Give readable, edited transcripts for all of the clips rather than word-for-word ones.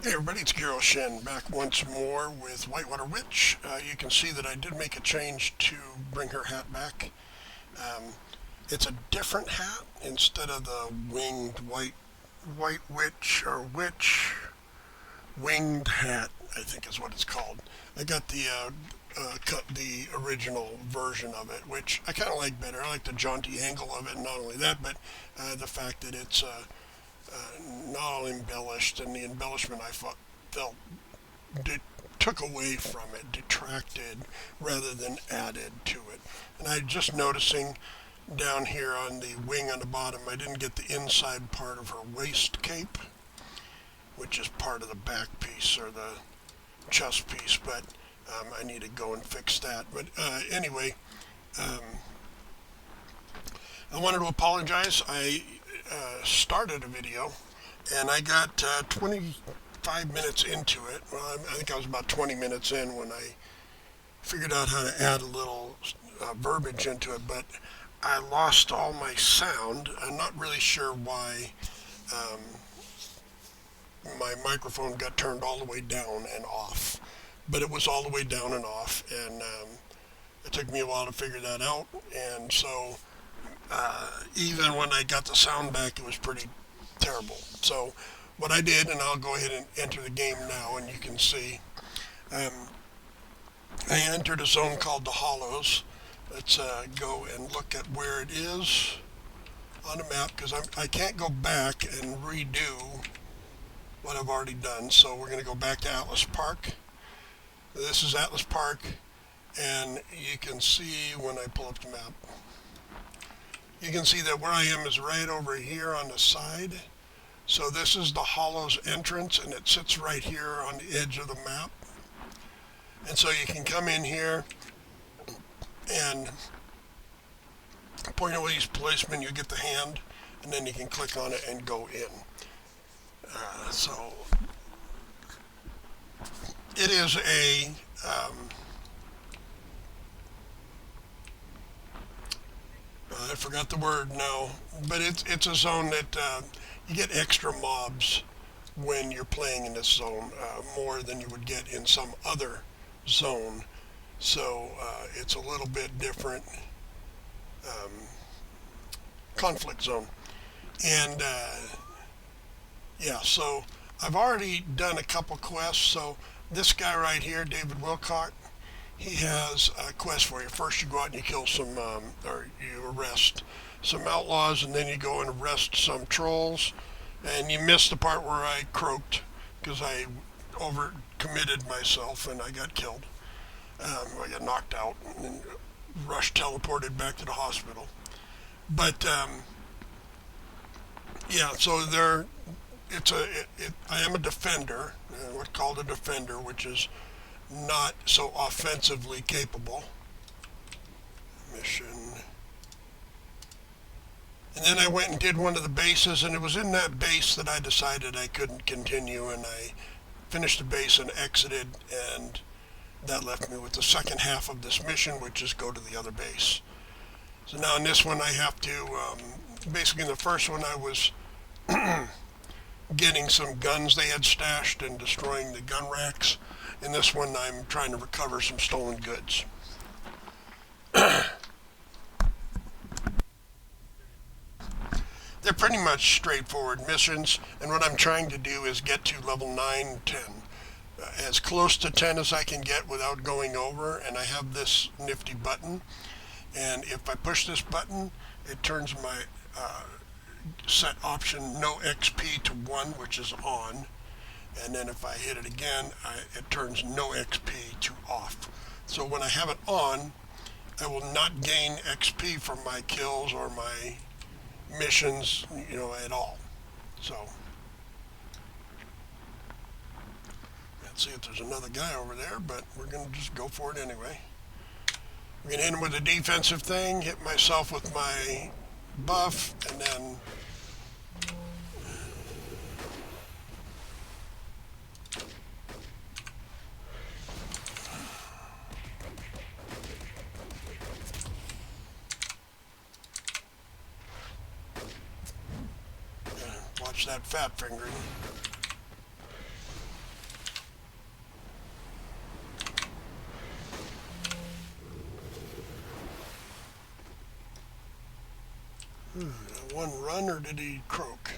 Hey everybody, it's Shin back once more with Whitewater Witch. You can see that I did make a change to bring her hat back. Um, it's a different hat instead of the winged white witch or witch winged hat, I think is what it's called. I got the original version of it, which I kind of like better. I like the jaunty angle of it, and not only that, but the fact that it's not all embellished, and the embellishment I felt took away from it, detracted rather than added to it. And I just noticing down here on the wing on the bottom, I didn't get the inside part of her waist cape, which is part of the back piece or the chest piece, but I need to go and fix that. But anyway, um, I wanted to apologize. I started a video and I got 25 minutes into it. Well, I think I was about 20 minutes in when I figured out how to add a little verbiage into it, but I lost all my sound. I'm not really sure why my microphone got turned all the way down and off, but it was all the way down and off, and it took me a while to figure that out. And so even when I got the sound back, it was pretty terrible. So what I did, and I'll go ahead and enter the game now, and you can see, I entered a zone called the Hollows. Let's go and look at where it is on the map, because I can't go back and redo what I've already done. So we're going to go back to Atlas Park. This is Atlas Park, and you can see when I pull up the map, you can see that where I am is right over here on the side. So this is the Hollows entrance, and it sits right here on the edge of the map. And so you can come in here and point away these policemen, you get the hand, and then you can click on it and go in. So it is a I forgot the word now, but it's a zone that you get extra mobs when you're playing in this zone, more than you would get in some other zone. So it's a little bit different conflict zone. And yeah, so I've already done a couple quests. So this guy right here, David Wilcott, he has a quest for you. First you go out and you kill some, or you arrest some outlaws, and then you go and arrest some trolls. And you missed the part where I croaked because I overcommitted myself and I got killed. I got knocked out and rushed teleported back to the hospital. But yeah, so I am a defender, what's called a defender, which is not so offensively capable. Mission. And then I went and did one of the bases, and it was in that base that I decided I couldn't continue, and I finished the base and exited, and that left me with the second half of this mission, which is go to the other base. So now in this one I have to, basically in the first one I was getting some guns they had stashed and destroying the gun racks. In this one I'm trying to recover some stolen goods. They're pretty much straightforward missions, and what I'm trying to do is get to level 9, 10. As close to 10 as I can get without going over, and I have this nifty button, and if I push this button, it turns my set option no XP to 1, which is on, and then if I hit it again, it turns no XP to off. So when I have it on, I will not gain XP from my kills or my missions, at all. So let's see if there's another guy over there, but we're going to just go for it anyway. I'm going to hit him with a defensive thing, hit myself with my buff, and then watch that fat fingering. One run, or did he croak?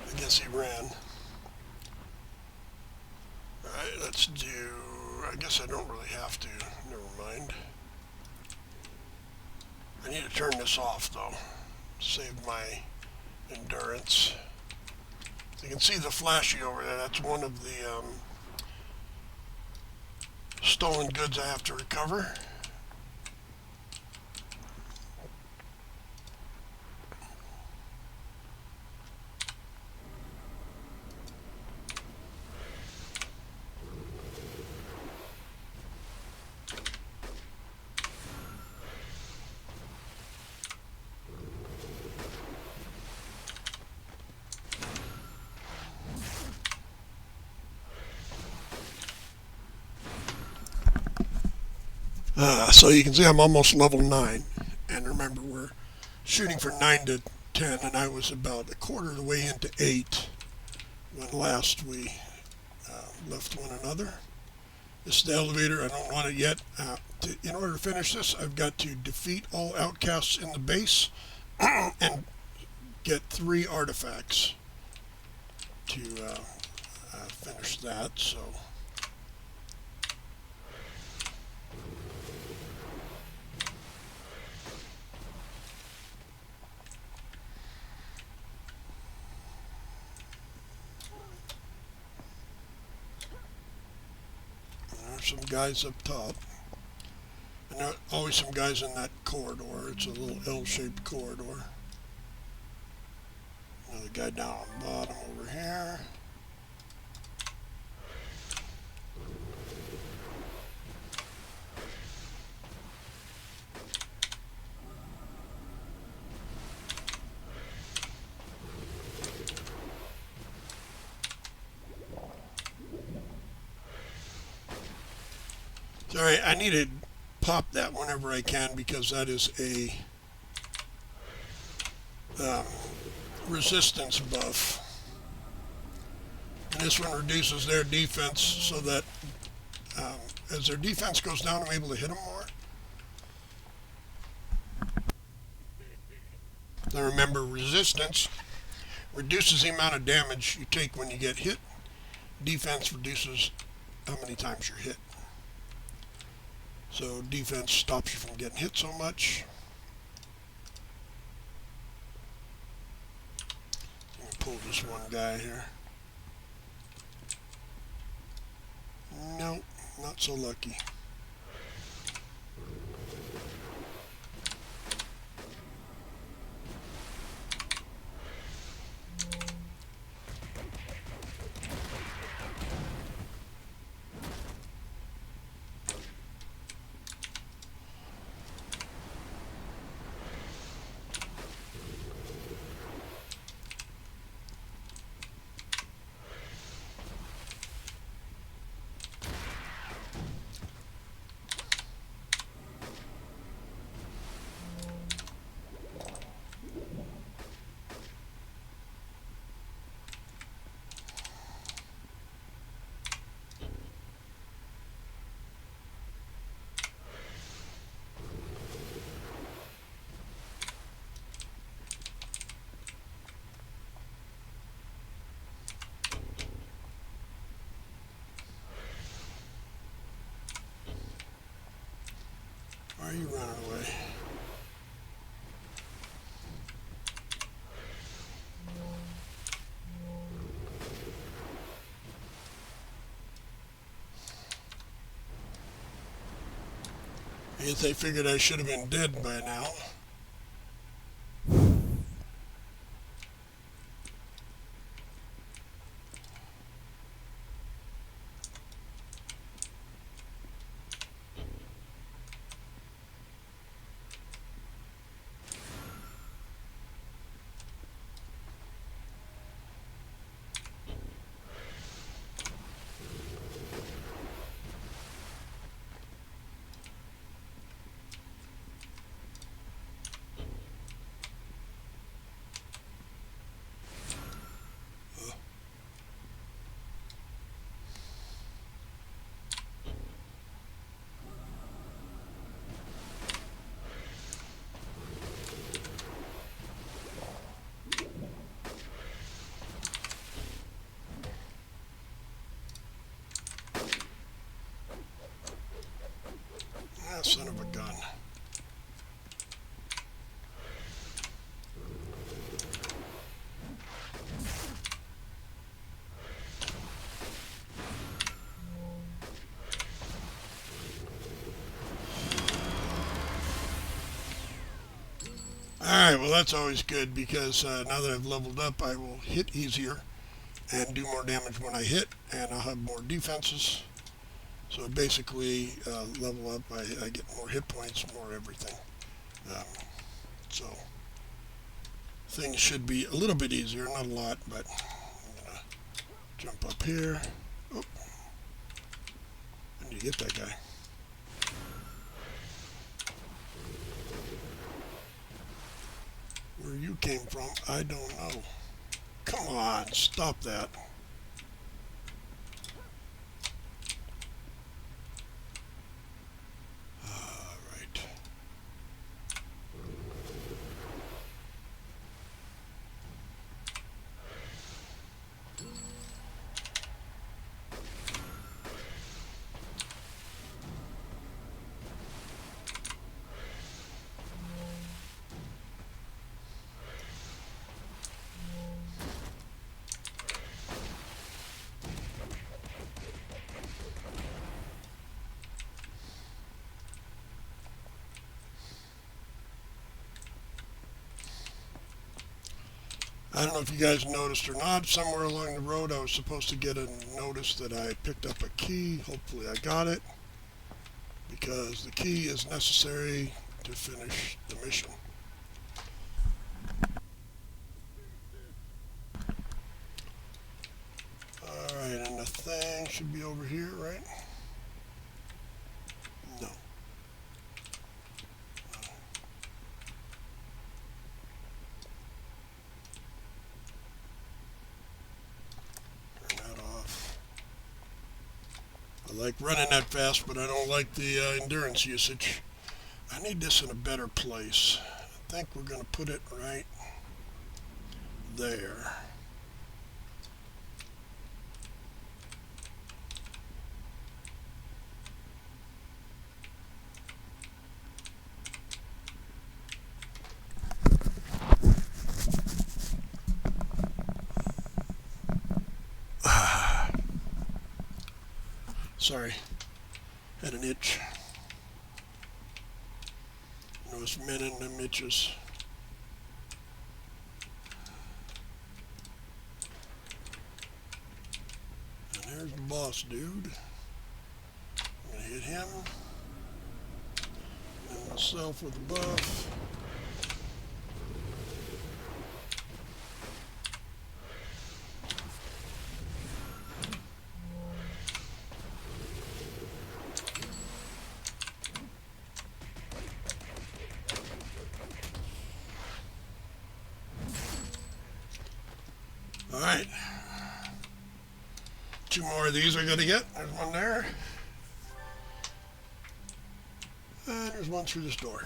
I guess he ran. Alright, let's do... I guess I don't really have to. Never mind. I need to turn this off, though. Save my endurance. You can see the flashy over there. That's one of the stolen goods I have to recover. So you can see I'm almost level 9. And remember, we're shooting for 9 to 10, and I was about a quarter of the way into 8 when last we left one another. This is the elevator. I don't want it yet. In order to finish this, I've got to defeat all outcasts in the base and get 3 artifacts to finish that. So. Some guys up top, and there are always some guys in that corridor. It's a little L-shaped corridor. Another guy down on the bottom over here. Sorry, I need to pop that whenever I can because that is a resistance buff. And this one reduces their defense so that as their defense goes down, I'm able to hit them more. Now remember, resistance reduces the amount of damage you take when you get hit. Defense reduces how many times you're hit. So defense stops you from getting hit so much. Let me pull this one guy here. Nope, not so lucky. Why are you running away? I guess they figured I should have been dead by now. Son of a gun. Alright, well that's always good because now that I've leveled up I will hit easier and do more damage when I hit, and I'll have more defenses. So basically, level up, I get more hit points, more everything. So things should be a little bit easier, not a lot, but I'm going to jump up here. Oh, I need to get that guy. Where you came from, I don't know. Come on, stop that. Alright. I don't know if you guys noticed or not, somewhere along the road I was supposed to get a notice that I picked up a key. Hopefully I got it, because the key is necessary to finish the mission. Alright, and the thing should be over here, right? No. I like running that fast, but I don't like the endurance usage. I need this in a better place. I think we're going to put it right there. Sorry, had an itch. Those men and them itches. And there's the boss dude. I'm gonna hit him. And myself with a buff. Alright, 2 more of these I gotta get. There's one there. And there's one through this door.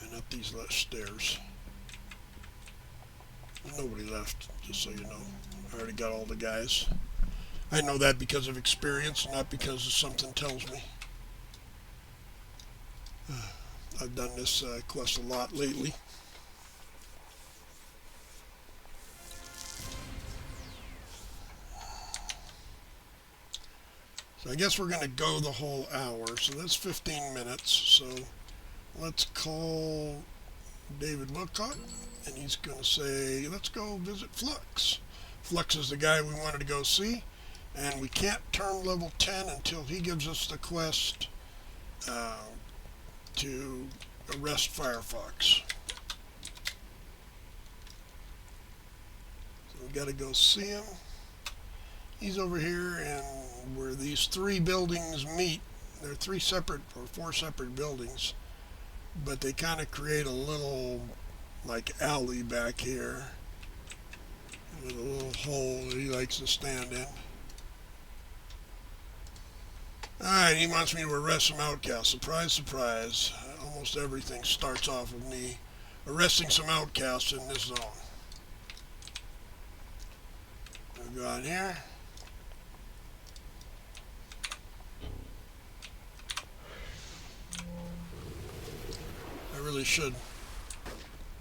And up these stairs. There's nobody left, just so you know. I already got all the guys. I know that because of experience, not because something tells me. I've done this quest a lot lately. So I guess we're going to go the whole hour, so that's 15 minutes. So let's call David Wilcott, and he's going to say, let's go visit Flux. Flux is the guy we wanted to go see, and we can't turn level 10 until he gives us the quest to arrest Firefox. So we got to go see him. He's over here, and where these 3 buildings meet, they're 3 separate or 4 separate buildings, but they kind of create a little like alley back here with a little hole that he likes to stand in. Alright, he wants me to arrest some outcasts. Surprise, surprise. Almost everything starts off with me arresting some outcasts in this zone. We'll go out here. should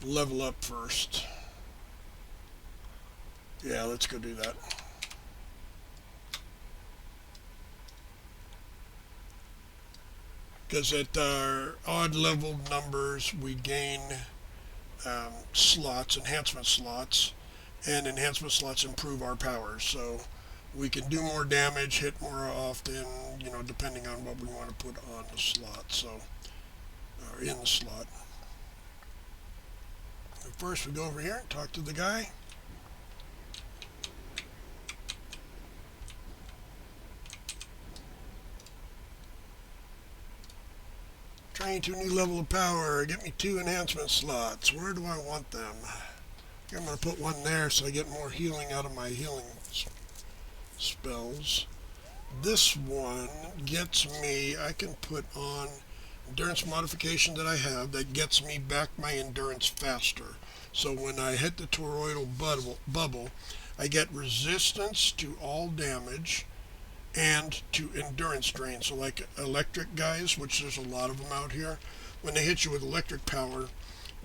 level up first. Yeah, let's go do that. Because at our odd leveled numbers, we gain slots, enhancement slots, and enhancement slots improve our powers. So we can do more damage, hit more often, you know, depending on what we want to put on the slot. So, or in the slot. First, we go over here and talk to the guy. Train to a new level of power. Get me 2 enhancement slots. Where do I want them? I'm going to put one there so I get more healing out of my healing spells. This one gets me, I can put on endurance modification that I have that gets me back my endurance faster. So when I hit the toroidal bubble, I get resistance to all damage and to endurance drain. So like electric guys, which there's a lot of them out here, when they hit you with electric power,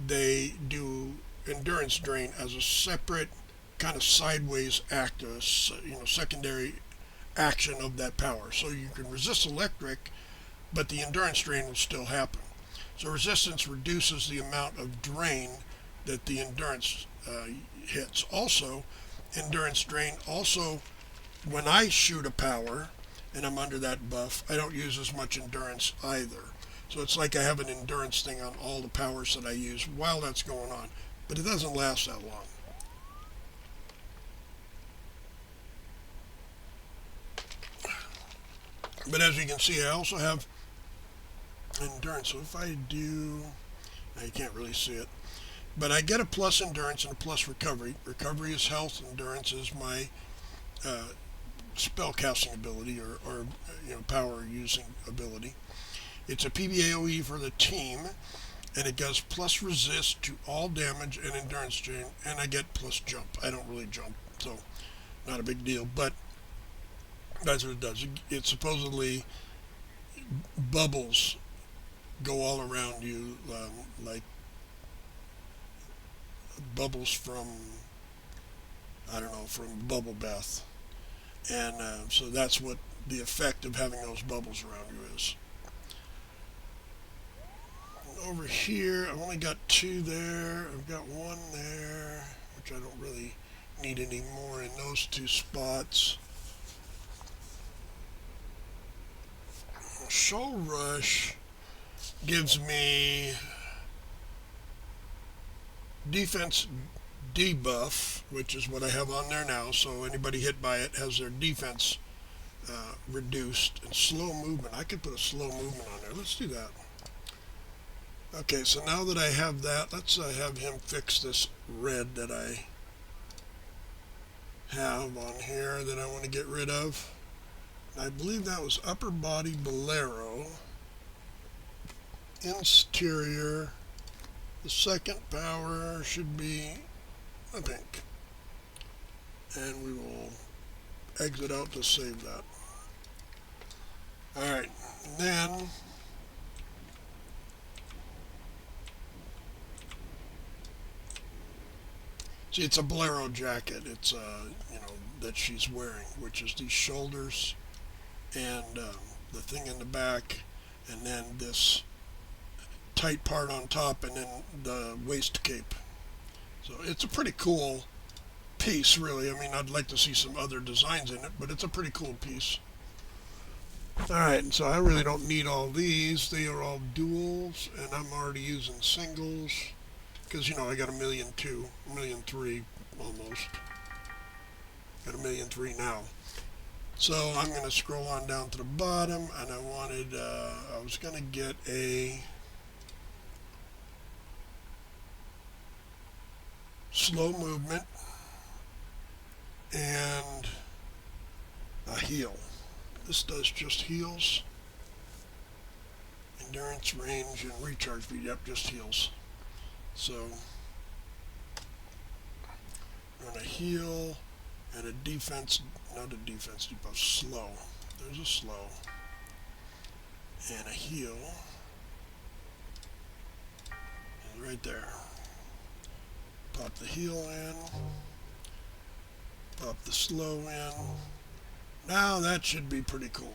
they do endurance drain as a separate kind of sideways act, secondary action of that power. So you can resist electric, but the endurance drain will still happen. So resistance reduces the amount of drain that the endurance hits. Also, endurance drain also, when I shoot a power and I'm under that buff, I don't use as much endurance either. So it's like I have an endurance thing on all the powers that I use while that's going on, but it doesn't last that long. But as you can see, I also have endurance. So if I do, now you can't really see it, but I get a plus endurance and a plus recovery. Recovery is health, endurance is my spell casting ability or power using ability. It's a PBAOE for the team, and it does plus resist to all damage and endurance drain, and I get plus jump. I don't really jump, so not a big deal, but that's what it does. It supposedly bubbles go all around you, like bubbles from, I don't know, from bubble bath. And so that's what the effect of having those bubbles around you is. Over here, I've only got 2 there. I've got 1 there, which I don't really need any more in those 2 spots. Soul Rush gives me defense debuff, which is what I have on there now, so anybody hit by it has their defense reduced. And slow movement, I could put a slow movement on there. Let's do that. Okay, so now that I have that, let's have him fix this red that I have on here that I want to get rid of. I believe that was upper body bolero, interior. The second power should be a pink, and we will exit out to save that. Alright, then see, it's a bolero jacket. It's that she's wearing, which is these shoulders and the thing in the back, and then this tight part on top, and then the waist cape. So it's a pretty cool piece, really. I mean, I'd like to see some other designs in it, but it's a pretty cool piece. Alright, and so I really don't need all these. They are all duals, and I'm already using singles, because, I got 1,000,002, 1,000,003 almost. Got 1,000,003 now. So I'm going to scroll on down to the bottom, and I was going to get a slow movement and a heal. This does just heals. Endurance, range, and recharge speed. Yep, just heals. So we're going to heal and a defense, not a defense debuff, slow. There's a slow. And a heal. right there. Pop the heal in. Pop the slow in. Now that should be pretty cool.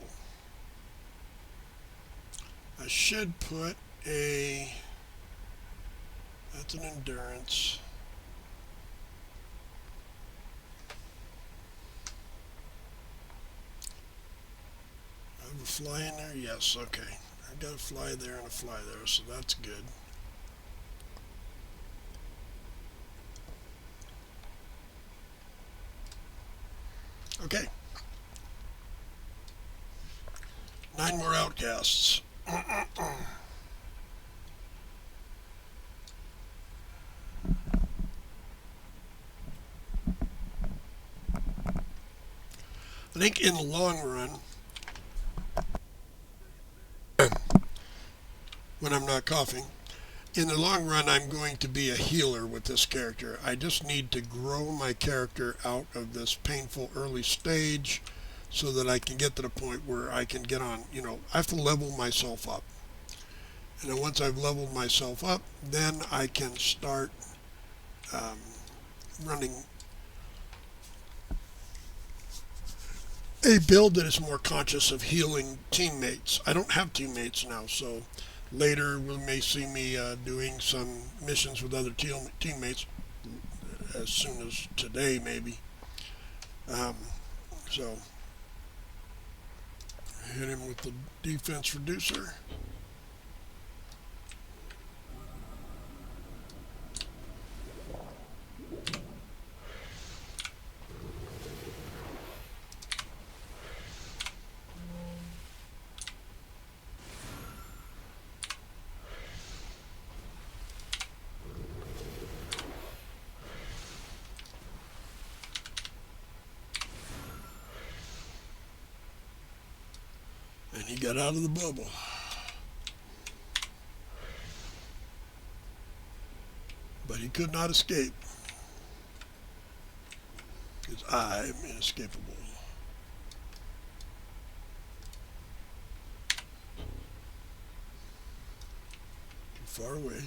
I should put a... That's an endurance. I have a fly in there? Yes, okay. I got a fly there and a fly there, so that's good. Okay. 9 more outcasts. I think in the long run, when I'm not coughing, in the long run I'm going to be a healer with this character. I just need to grow my character out of this painful early stage so that I can get to the point where I can get on, I have to level myself up. And then once I've leveled myself up, then I can start running a build that is more conscious of healing teammates. I don't have teammates now, so later we may see me doing some missions with other teammates as soon as today, maybe. So hit him with the defense reducer. And he got out of the bubble. But he could not escape, because I am inescapable. Too far away.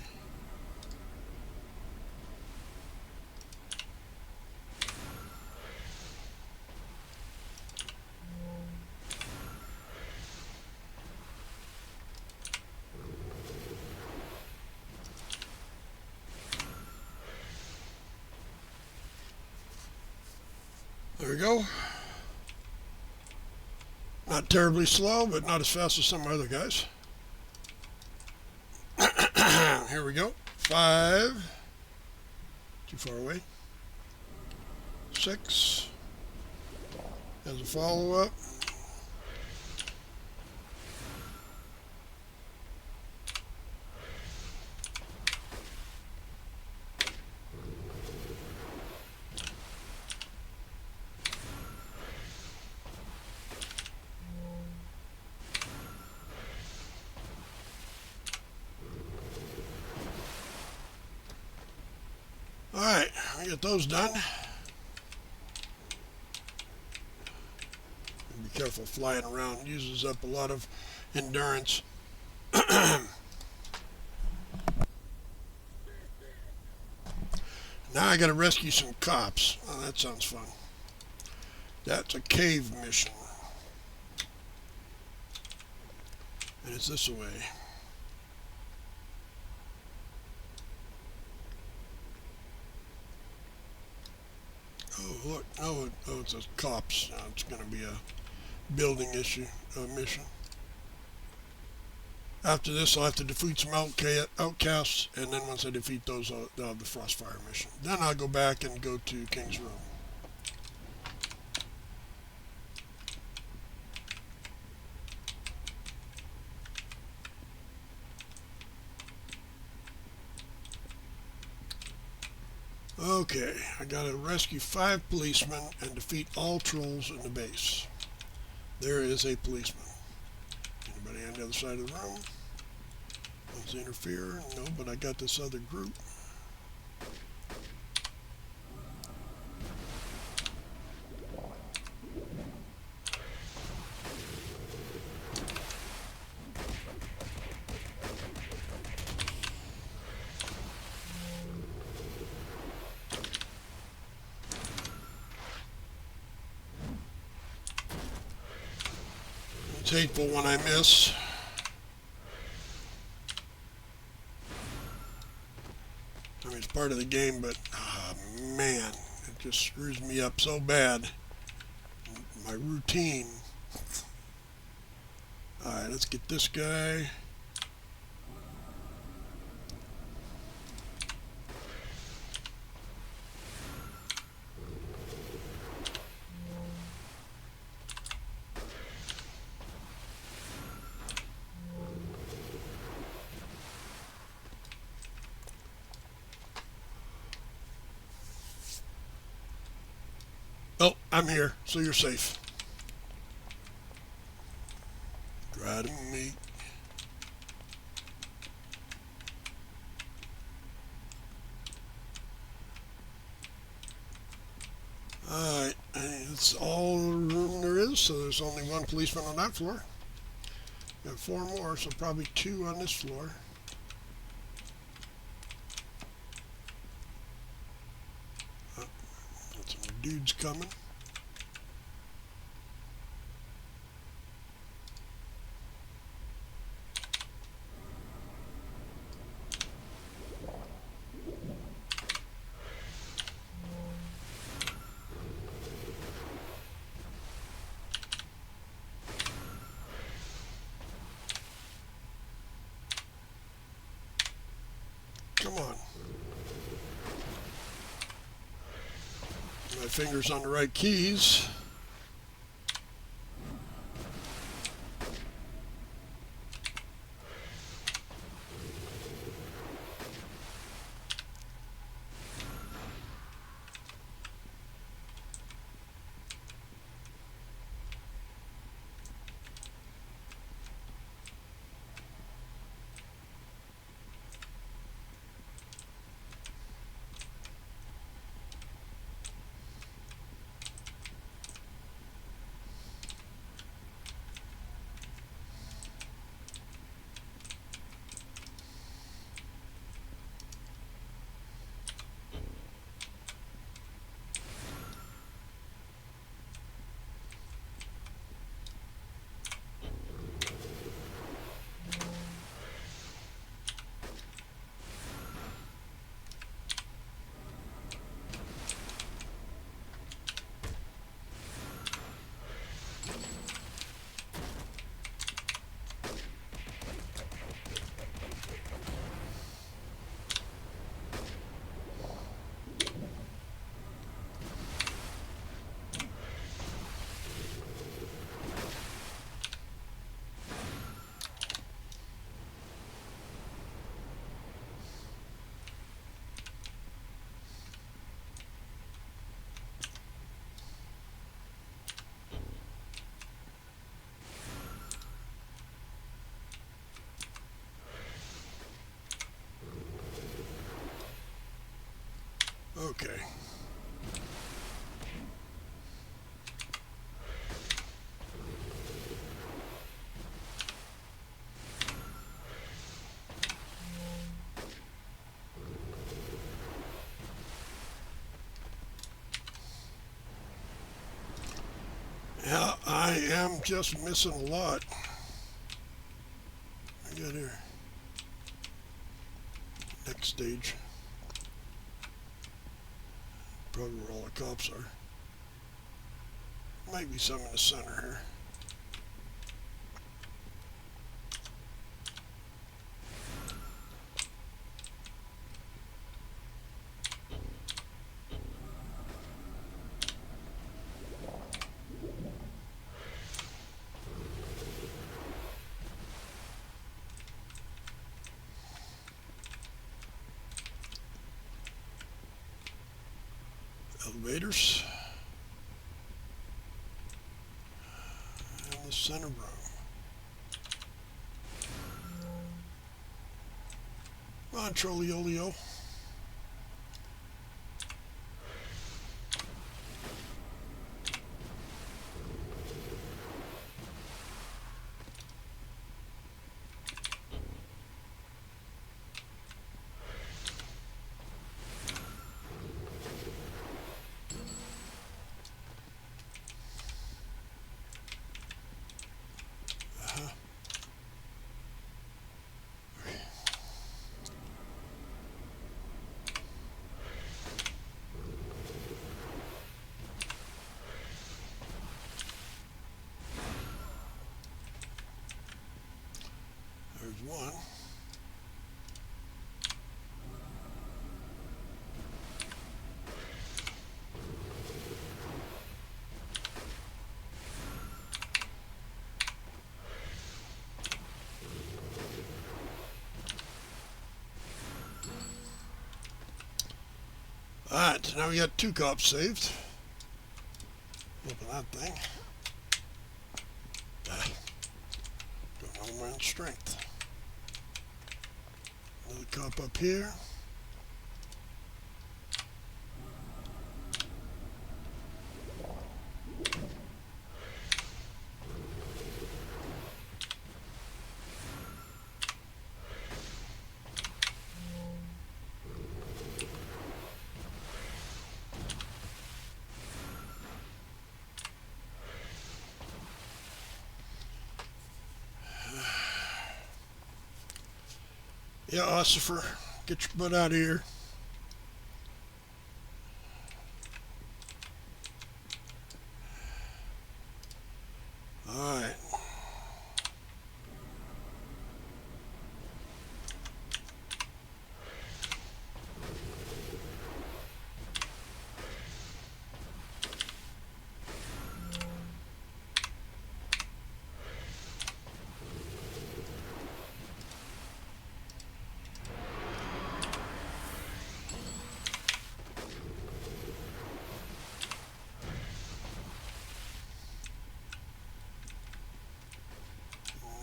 There we go. Not terribly slow, but not as fast as some other guys. Here we go. 5. Too far away. 6. As a follow-up. Alright, we get those done. Be careful flying around, uses up a lot of endurance. Now I gotta rescue some cops. Oh, that sounds fun. That's a cave mission. And it's this way. Oh, look. Oh, it's a cops. It's going to be a building mission. After this, I'll have to defeat some outcasts, and then once I defeat those, I'll have the Frostfire mission. Then I'll go back and go to King's Row. Okay, I gotta rescue 5 policemen and defeat all trolls in the base. There is a policeman. Anybody on the other side of the room? Wants to interfere? No, but I got this other group. It's hateful when I miss. I mean, it's part of the game, but man, it just screws me up so bad. My routine. Alright, let's get this guy. Oh, I'm here, so you're safe. Dried meat. Alright, that's all the room there is, so there's only one policeman on that floor. Got 4 more, so probably 2 on this floor. Oh, got some dudes coming. Come on. My finger's on the right keys. Okay. Yeah, I am just missing a lot. I got here. Next stage. Probably where all the cops are. Might be some in the center here. Elevators. And the center room. Come on, Trolliolio. one. Alright, so now we got 2 cops saved. Open that thing. Don't know my strength. Another cop up here. Yeah, Ossifer, get your butt out of here. Alright.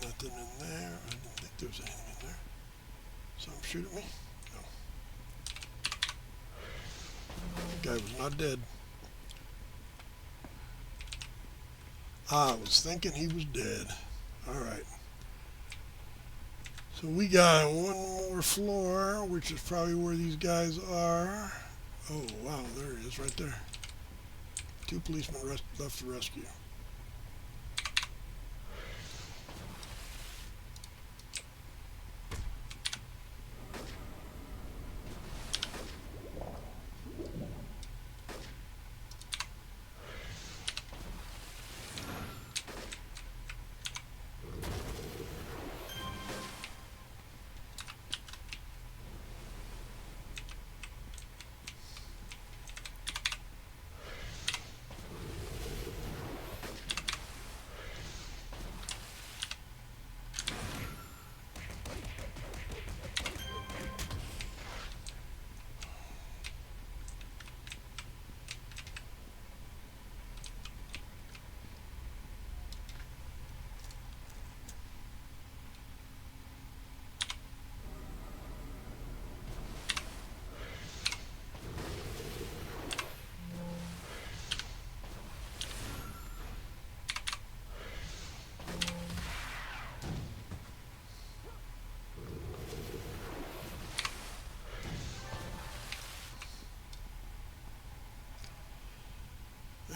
Nothing in there. I didn't think there was anything in there. Something shoot at me? No. The guy was not dead. I was thinking he was dead. Alright. So we got one more floor, which is probably where these guys are. Oh, wow, there he is right there. 2 policemen left to rescue.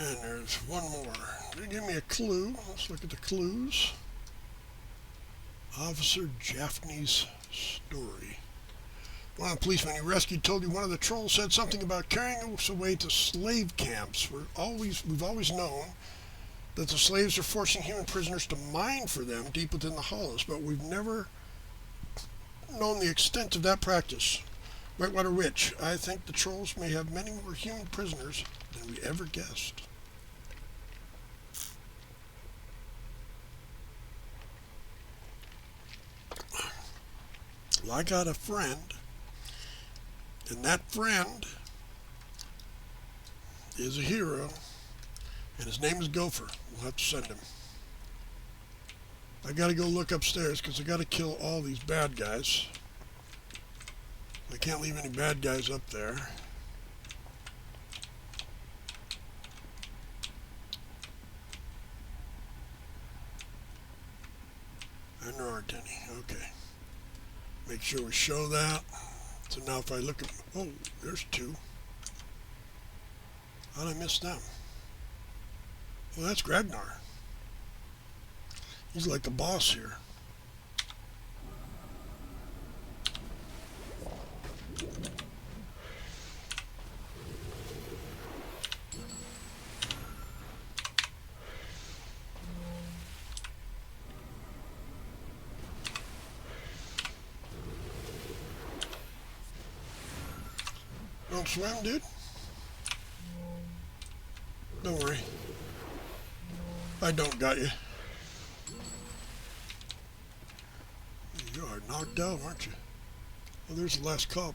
And there's one more. They give me a clue. Let's look at the clues. Officer Jaffney's story. One of the policemen you rescued told you one of the trolls said something about carrying us away to slave camps. We've always known that the slaves are forcing human prisoners to mine for them deep within the hollows, but we've never known the extent of that practice. Whitewater Witch, I think the trolls may have many more human prisoners than we ever guessed. Well, I got a friend, and that friend is a hero, and his name is Gopher. We'll have to send him. I gotta go look upstairs because I gotta kill all these bad guys. I can't leave any bad guys up there. And there aren't any. Okay. Make sure we show that. So now if I look at... Oh, there's 2. How'd I miss them? Well, that's Gragnar. He's like the boss here. don't swim, dude? Don't worry. I don't got you. You are knocked out, aren't you? Well, there's the last cup.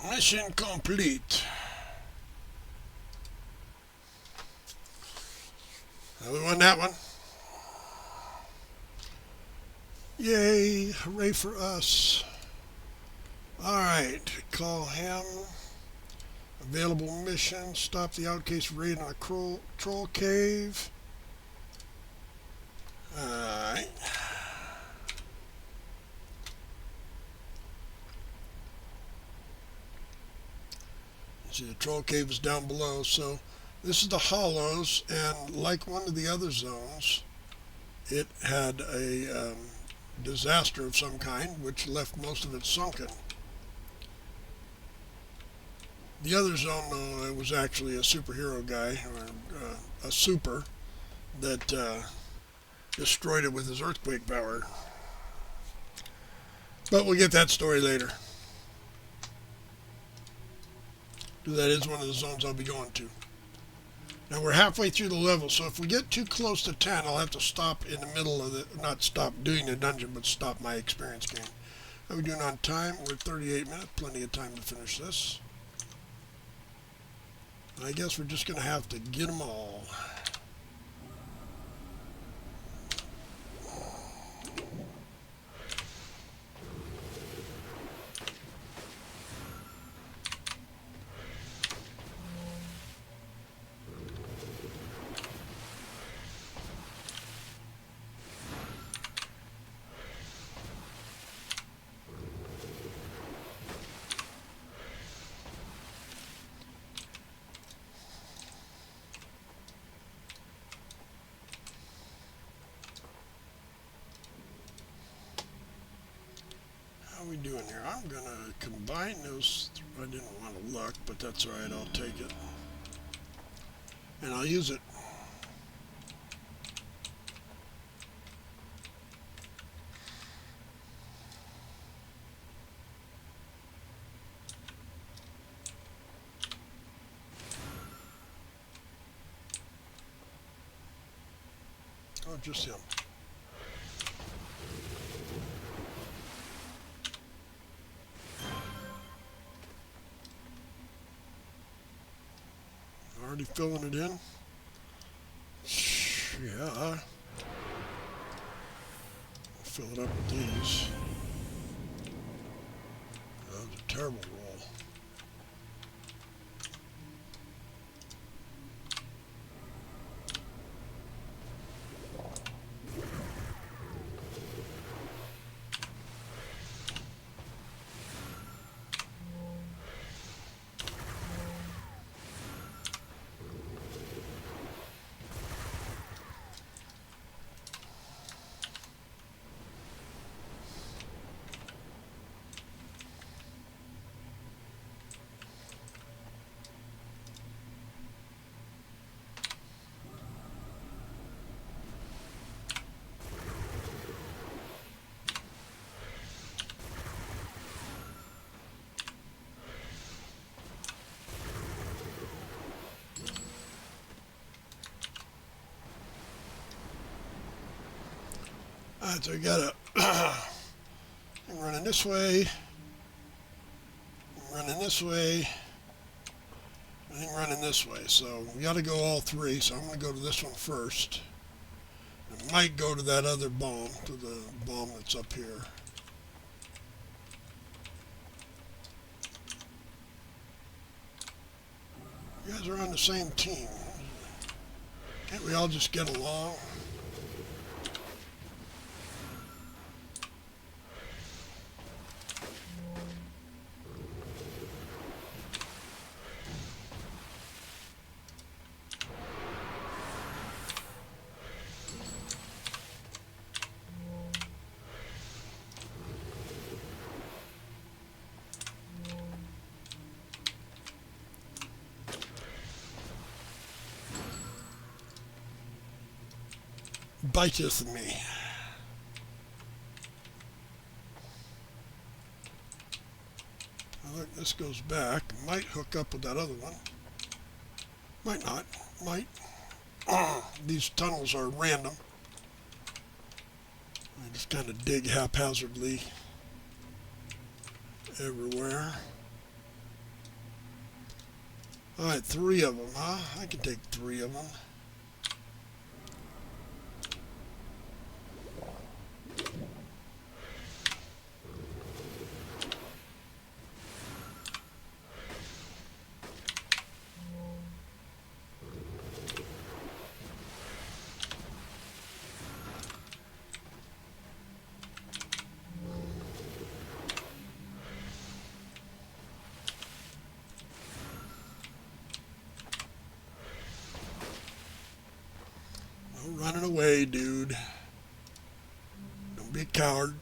Mission complete. We won that one. Yay, hooray for us. Alright, call him. Available mission, stop the outcast raid on a troll cave. Alright. See, the troll cave is down below, so this is the hollows, and like one of the other zones, it had a disaster of some kind, which left most of it sunken. The other zone, it was actually a superhero guy, or a super, that destroyed it with his earthquake power. But we'll get that story later. That is one of the zones I'll be going to. Now we're halfway through the level, so if we get too close to 10, I'll have to stop in the middle of the, not stop doing the dungeon, but stop my experience game. How are we doing on time? We're at 38 minutes, plenty of time to finish this. I guess we're just going to have to get them all. How are we doing here? I'm going to combine those. I didn't want to look, but that's all right. I'll take it. And I'll use it. Oh, just him. Already filling it in? Yeah. I'll fill it up with these. That was a terrible roll. Alright, so we got a I'm running this way, I'm running this way, I'm running this way. So we got to go all three, so I'm going to go to this one first. I might go to that other bomb, to the bomb that's up here. You guys are on the same team. Can't we all just get along? biteth me. Look, this goes back. Might hook up with that other one. Might not. Might. These tunnels are random. I just kind of dig haphazardly everywhere. Alright, 3 of them, huh? I can take 3 of them. Running away, dude. Don't be a coward.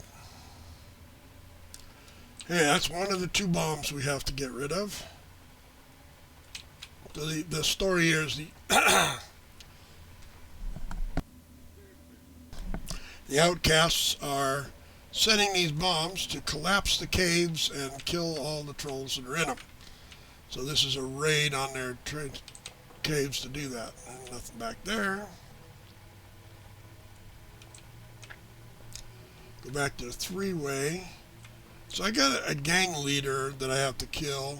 Hey, that's one of the 2 bombs we have to get rid of. The story here is the outcasts are setting these bombs to collapse the caves and kill all the trolls that are in them. So this is a raid on their caves to do that. And nothing back there. Go back to the 3-way. So I got a gang leader that I have to kill.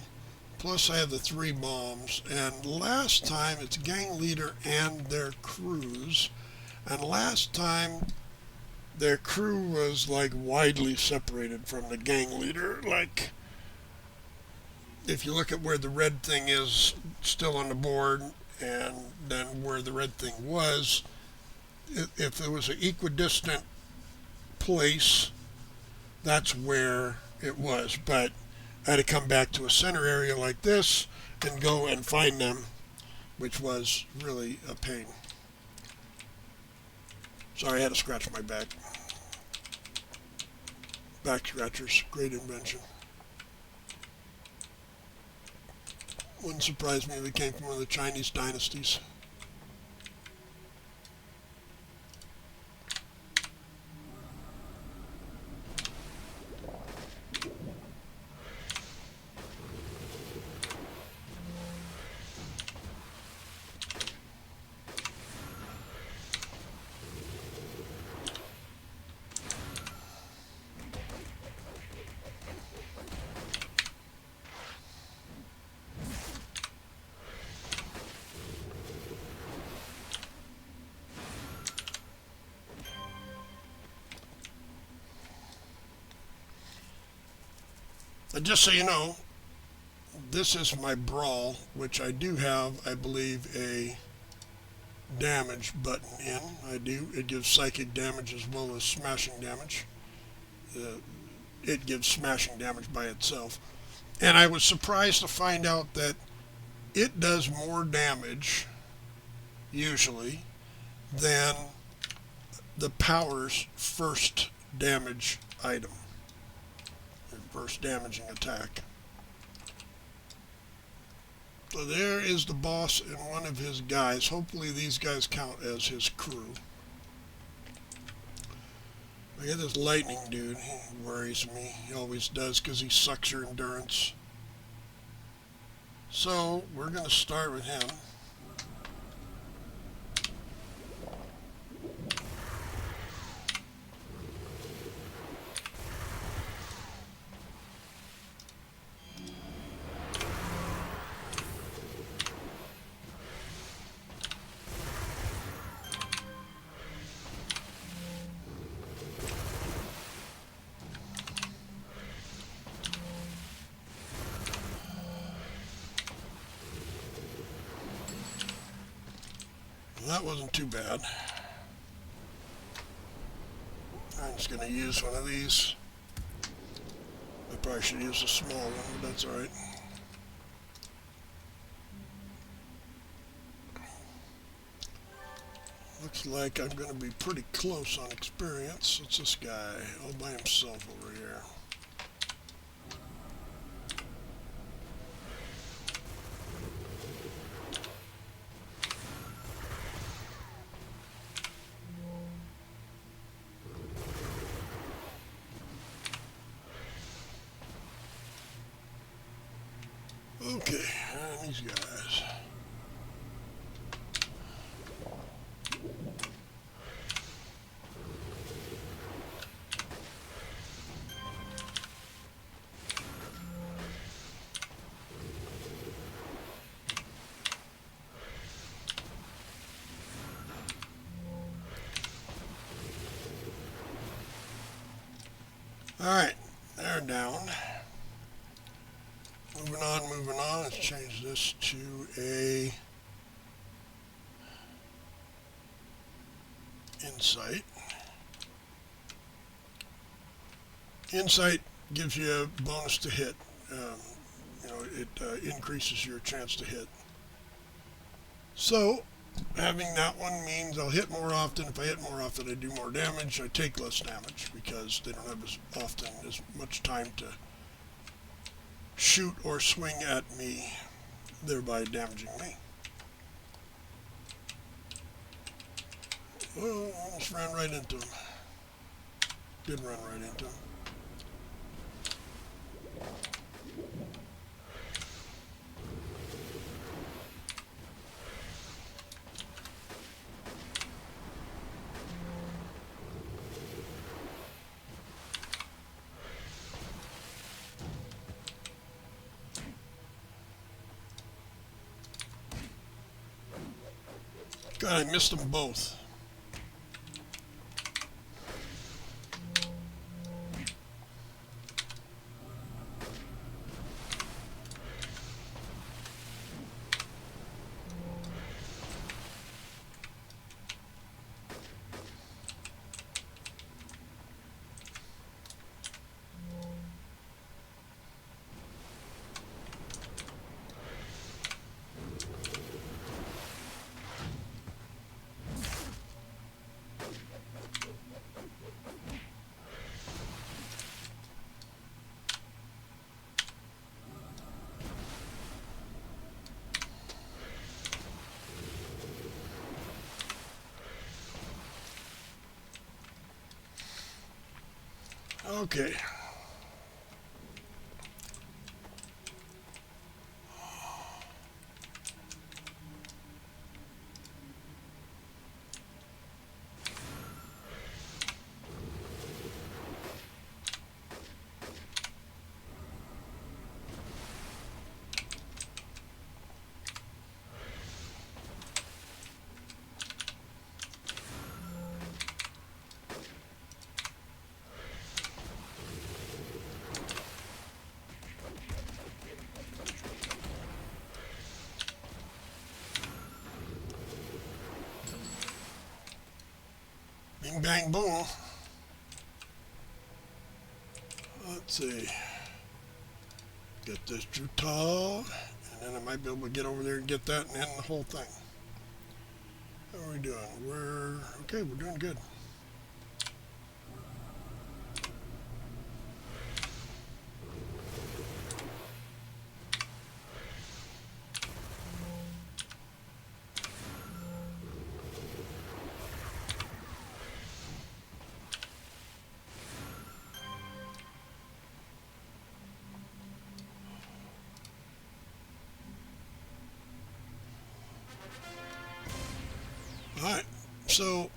Plus I have the 3 bombs. And last time it's gang leader and their crews. And last time their crew was like widely separated from the gang leader. Like if you look at where the red thing is still on the board and then where the red thing was, if there was an equidistant place, that's where it was. But I had to come back to a center area like this and go and find them, which was really a pain. Sorry, I had to scratch my back. Back scratchers, great invention. Wouldn't surprise me if it came from one of the Chinese dynasties. And just so you know, this is my brawl, which I do have, I believe, a damage button in. I do. It gives psychic damage as well as smashing damage. It gives smashing damage by itself. And I was surprised to find out that it does more damage, usually, than the power's first damage item. First damaging attack. So there is the boss and one of his guys. Hopefully these guys count as his crew. I got this lightning dude. He worries me. He always does because he sucks your endurance. So we're going to start with him. That wasn't too bad. I'm just going to use one of these. I probably should use a small one, but that's alright. Looks like I'm going to be pretty close on experience. It's this guy all by himself over here. Okay, and these guys. Alright, they're down. Moving on. Let's change this to a insight. Insight gives you a bonus to hit. It increases your chance to hit. So, having that one means I'll hit more often. If I hit more often, I do more damage. I take less damage because they don't have as much time to shoot or swing at me, thereby damaging me. Oh, almost ran right into him. Did run right into him. God, I missed them both. Okay. Bing, bang, boom. Let's see. Get this Jutal, and then I might be able to get over there and get that and end the whole thing. How are we doing? We're doing good. Alright, so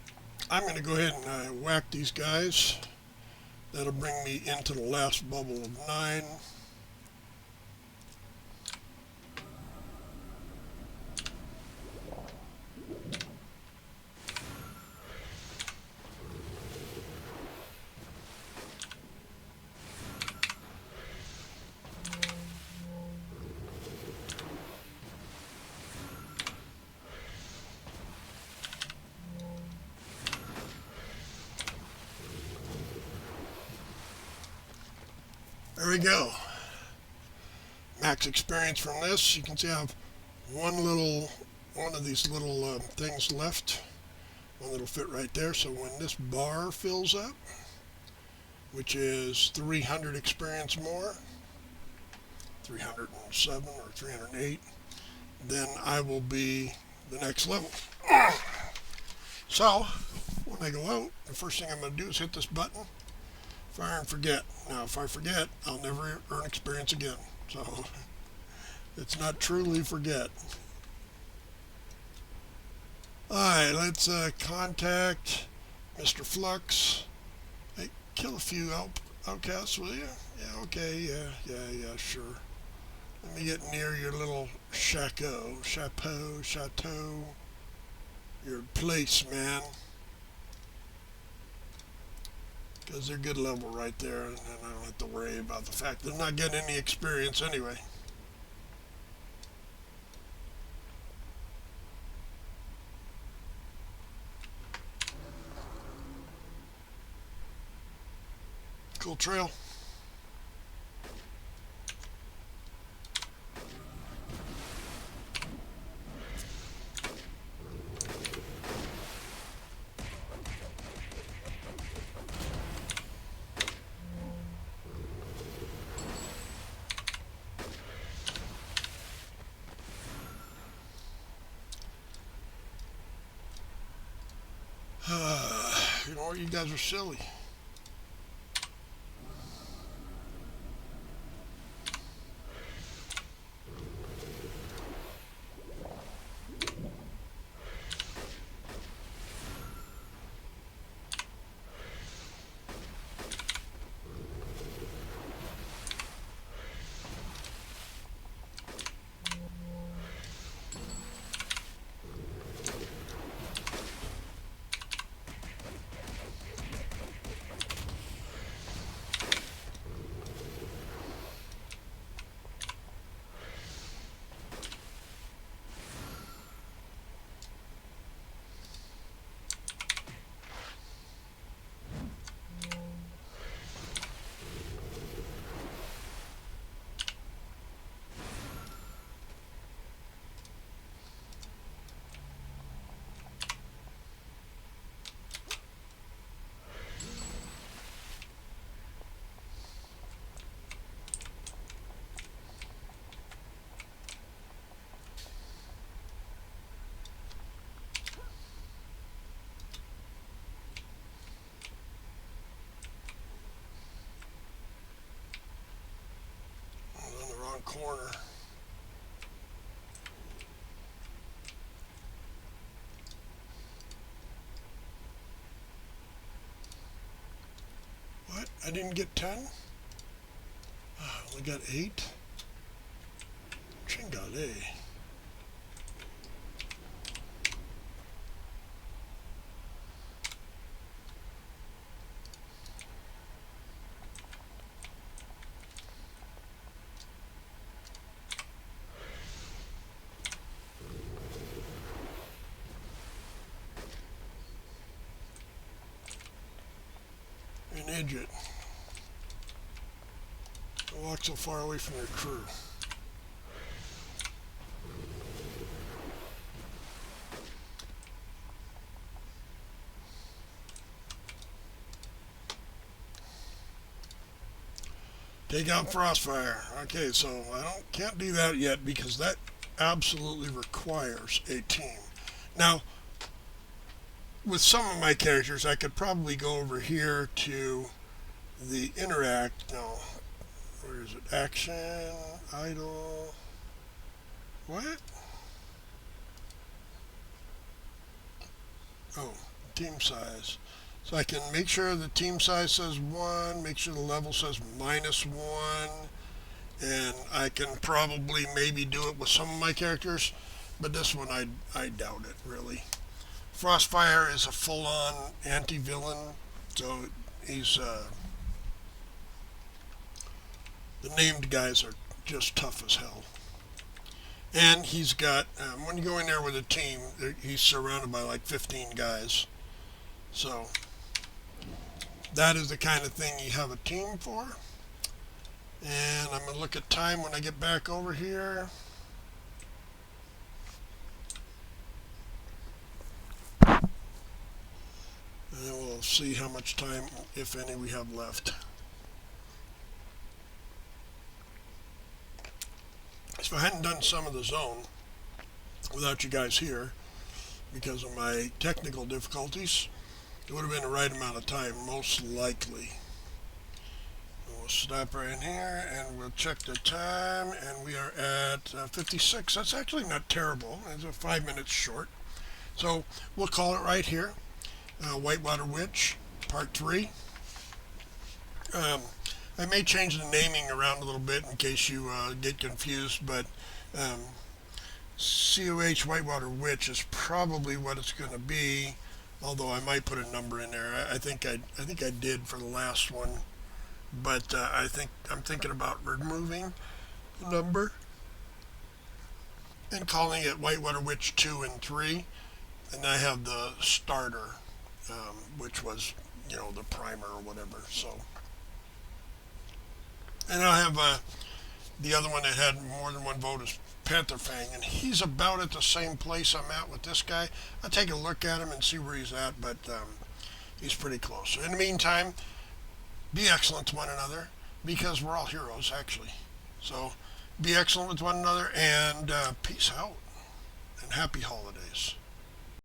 I'm going to go ahead and whack these guys. That'll bring me into the last bubble of 9. There we go. Max experience from this. You can see I have one of these little things left. One that'll fit right there. So when this bar fills up, which is 300 experience more, 307 or 308, then I will be the next level. So when I go out, the first thing I'm going to do is hit this button. Fire and forget. Now, if I forget, I'll never earn experience again. So, Let's not truly forget. Alright, let's contact Mr. Flux. Hey, kill a few outcasts, will you? Yeah, okay, yeah, sure. Let me get near your little chateau, your place, man. Because they're good level right there, and I don't have to worry about the fact they're not getting any experience anyway. Cool trail. You know what? You guys are silly. Corner. What? I didn't get 10? I only got 8? Chingale. An idiot. Don't walk so far away from your crew. Take out Frostfire. Okay, so can't do that yet because that absolutely requires a team. Now, with some of my characters, I could probably go over here to the interact. No, where is it? Action, idle. What? Oh, team size. So I can make sure the team size says 1, make sure the level says -1, and I can probably maybe do it with some of my characters, but this one I doubt it, really. Frostfire is a full-on anti-villain, so he's the named guys are just tough as hell. And he's got, when you go in there with a team, he's surrounded by like 15 guys. So that is the kind of thing you have a team for. And I'm going to look at time when I get back over here. And we'll see how much time, if any, we have left. If I hadn't done some of the zone without you guys here, because of my technical difficulties, it would have been the right amount of time, most likely. We'll stop right here and we'll check the time, and we are at 56. That's actually not terrible. It's 5 minutes short. So we'll call it right here. Whitewater Witch, Part 3. I may change the naming around a little bit in case you get confused, but COH Whitewater Witch is probably what it's going to be, although I might put a number in there. I think I did for the last one, but I'm thinking about removing the number and calling it Whitewater Witch 2 and 3, and I have the starter, which was the primer or whatever. So, and I have the other one that had more than one vote is Panther Fang, and he's about at the same place I'm at with this guy. I'll take a look at him and see where he's at, but he's pretty close. So in the meantime, be excellent to one another, because we're all heroes, actually. So be excellent with one another, and peace out, and happy holidays.